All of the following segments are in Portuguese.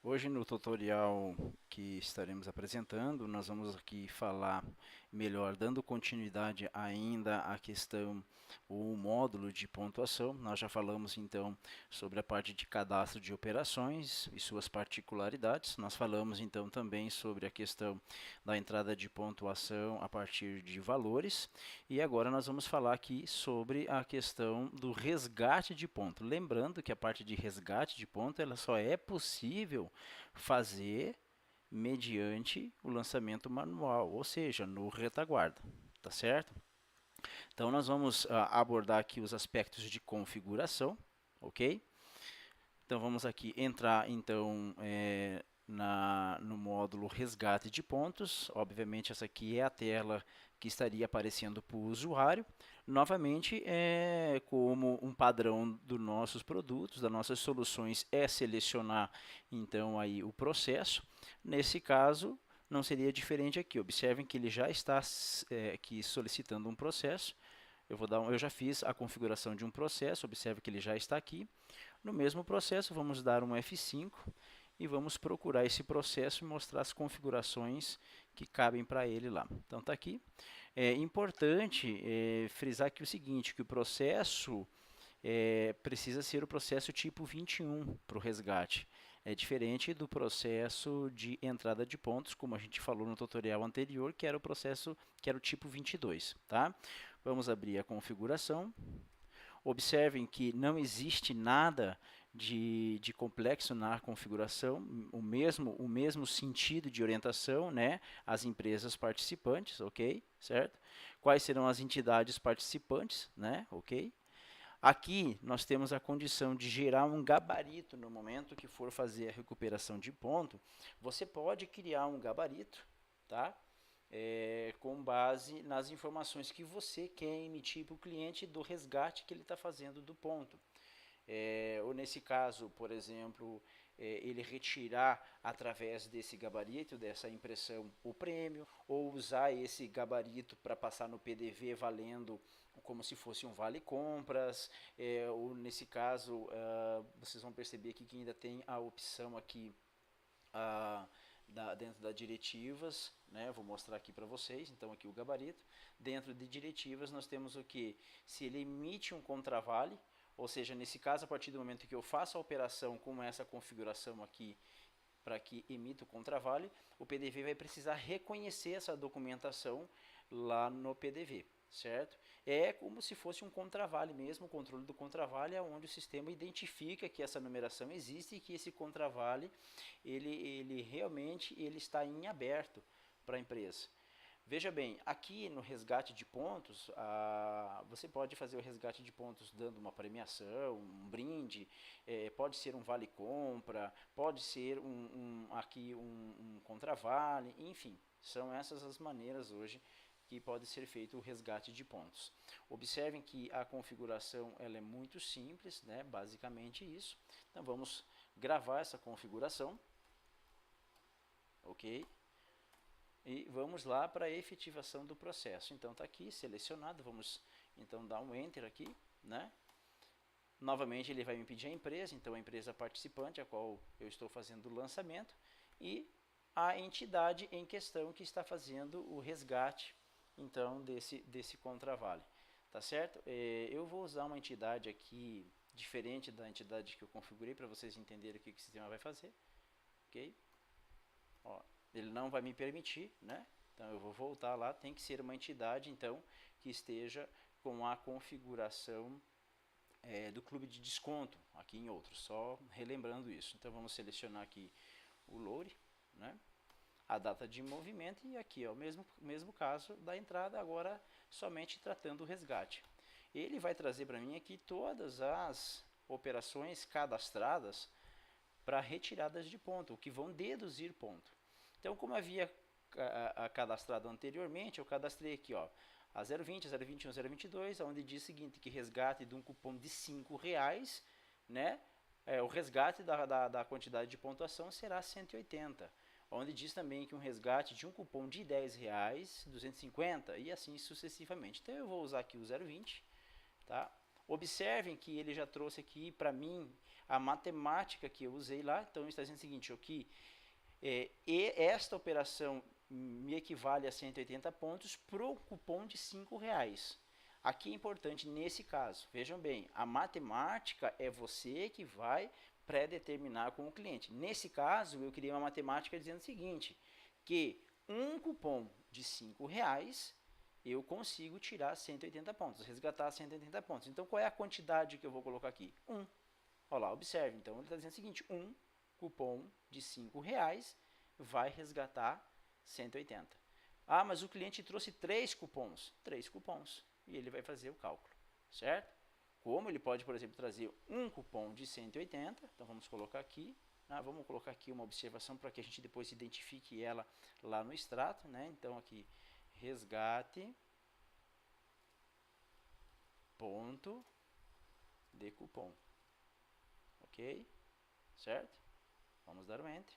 Hoje no tutorial que estaremos apresentando, nós vamos aqui falar melhor, dando continuidade ainda à questão, o módulo de pontuação. Nós já falamos então sobre a parte de cadastro de operações e suas particularidades. Nós falamos então também sobre a questão da entrada de pontuação a partir de valores. E agora nós vamos falar aqui sobre a questão do resgate de ponto. Lembrando que a parte de resgate de ponto ela só é possível fazer mediante o lançamento manual, ou seja, no retaguarda, tá certo? Então nós vamos abordar aqui os aspectos de configuração, ok? Então vamos aqui entrar então no módulo resgate de pontos. Obviamente essa aqui é a tela que estaria aparecendo para o usuário. Novamente, como um padrão dos nossos produtos, das nossas soluções, é selecionar então aí o processo. Nesse caso, não seria diferente aqui. Observem que ele já está aqui solicitando um processo. Eu já fiz a configuração de um processo, observe que ele já está aqui. No mesmo processo, vamos dar um F5 e vamos procurar esse processo e mostrar as configurações que cabem para ele lá. Então está aqui. É importante frisar aqui o seguinte, que o processo precisa ser o processo tipo 21 para o resgate. É diferente do processo de entrada de pontos, como a gente falou no tutorial anterior, que era o processo que era o tipo 22, tá? Vamos abrir a configuração. Observem que não existe nada de complexo na configuração, o mesmo sentido de orientação, né, às empresas participantes, ok? Certo? Quais serão as entidades participantes, né, ok? Aqui nós temos a condição de gerar um gabarito no momento que for fazer a recuperação de ponto. Você pode criar um gabarito, tá? Com base nas informações que você quer emitir para o cliente do resgate que ele está fazendo do ponto. Ou nesse caso, por exemplo, ele retirar através desse gabarito, dessa impressão, o prêmio, ou usar esse gabarito para passar no PDV valendo como se fosse um vale compras, ou nesse caso, vocês vão perceber aqui que ainda tem a opção aqui dentro das diretivas, né? Vou mostrar aqui para vocês, então aqui o gabarito. Dentro de diretivas nós temos o que? Se ele emite um contravale, ou seja, nesse caso, a partir do momento que eu faço a operação com essa configuração aqui, para que emita o contravale, o PDV vai precisar reconhecer essa documentação lá no PDV, certo? É como se fosse um contravale mesmo, o controle do contravale é onde o sistema identifica que essa numeração existe e que esse contravale ele realmente ele está em aberto para a empresa. Veja bem, aqui no resgate de pontos, você pode fazer o resgate de pontos dando uma premiação, um brinde, pode ser um vale compra, pode ser aqui um contravale, enfim, são essas as maneiras hoje que pode ser feito o resgate de pontos. Observem que a configuração ela é muito simples, né? Basicamente isso. Então vamos gravar essa configuração, ok? E vamos lá para a efetivação do processo. Então está aqui selecionado, vamos então dar um Enter aqui, né? Novamente ele vai me pedir a empresa, então a empresa participante, a qual eu estou fazendo o lançamento, e a entidade em questão que está fazendo o resgate então desse contravale. Tá certo? Eu vou usar uma entidade aqui diferente da entidade que eu configurei para vocês entenderem o que o sistema vai fazer. Ok? Ó, ele não vai me permitir, né? Então eu vou voltar lá, tem que ser uma entidade então que esteja com a configuração do clube de desconto aqui em outros, só relembrando isso. Então vamos selecionar aqui o LORE, né? A data de movimento e aqui é o mesmo caso da entrada, agora somente tratando o resgate. Ele vai trazer para mim aqui todas as operações cadastradas para retiradas de ponto, o que vão deduzir ponto. Então, como havia cadastrado anteriormente, eu cadastrei aqui, ó, a 020, 021, 022, onde diz o seguinte, que resgate de um cupom de R$ 5, né? O resgate da quantidade de pontuação será 180. Onde diz também que um resgate de um cupom de R$ 10, 250 e assim sucessivamente. Então eu vou usar aqui o 020, tá? Observem que ele já trouxe aqui para mim a matemática que eu usei lá. Então está dizendo o seguinte, aqui, e esta operação me equivale a 180 pontos para o cupom de R$5. Aqui é importante nesse caso, vejam bem, a matemática é você que vai pré-determinar com o cliente. Nesse caso, eu criei uma matemática dizendo o seguinte, que um cupom de R$5 eu consigo tirar 180 pontos, resgatar 180 pontos. Então, qual é a quantidade que eu vou colocar aqui? 1. Olha lá, observe. Então, ele está dizendo o seguinte, um cupom de R$5 vai resgatar 180. Ah, mas o cliente trouxe 3 cupons. 3 cupons. E ele vai fazer o cálculo, certo? Como ele pode, por exemplo, trazer um cupom de 180. Então, vamos colocar aqui. Vamos colocar aqui uma observação para que a gente depois identifique ela lá no extrato, né? Então, aqui, resgate ponto de cupom. Ok? Certo? Vamos dar um Enter.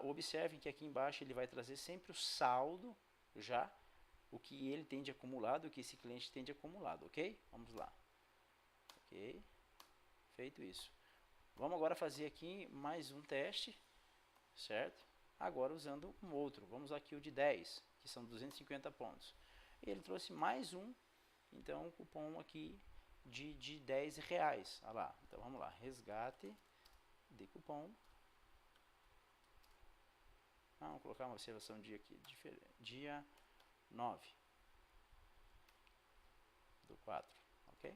Observem que aqui embaixo ele vai trazer sempre o saldo já, o que ele tem de acumulado, o que esse cliente tem de acumulado, ok? Vamos lá. Ok? Feito isso. Vamos agora fazer aqui mais um teste, certo? Agora usando um outro. Vamos aqui o de 10, que são 250 pontos. Ele trouxe mais um, então um cupom aqui de R$10. Olha lá. Então vamos lá, resgate de cupom. Vamos colocar uma observação dia aqui, dia 9 do 4, ok?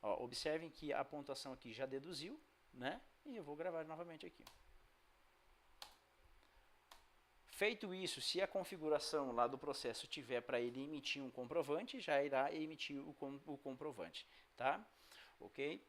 Ó, observem que a pontuação aqui já deduziu, né? E eu vou gravar novamente aqui. Feito isso, se a configuração lá do processo tiver para ele emitir um comprovante, já irá emitir o comprovante, tá? Ok?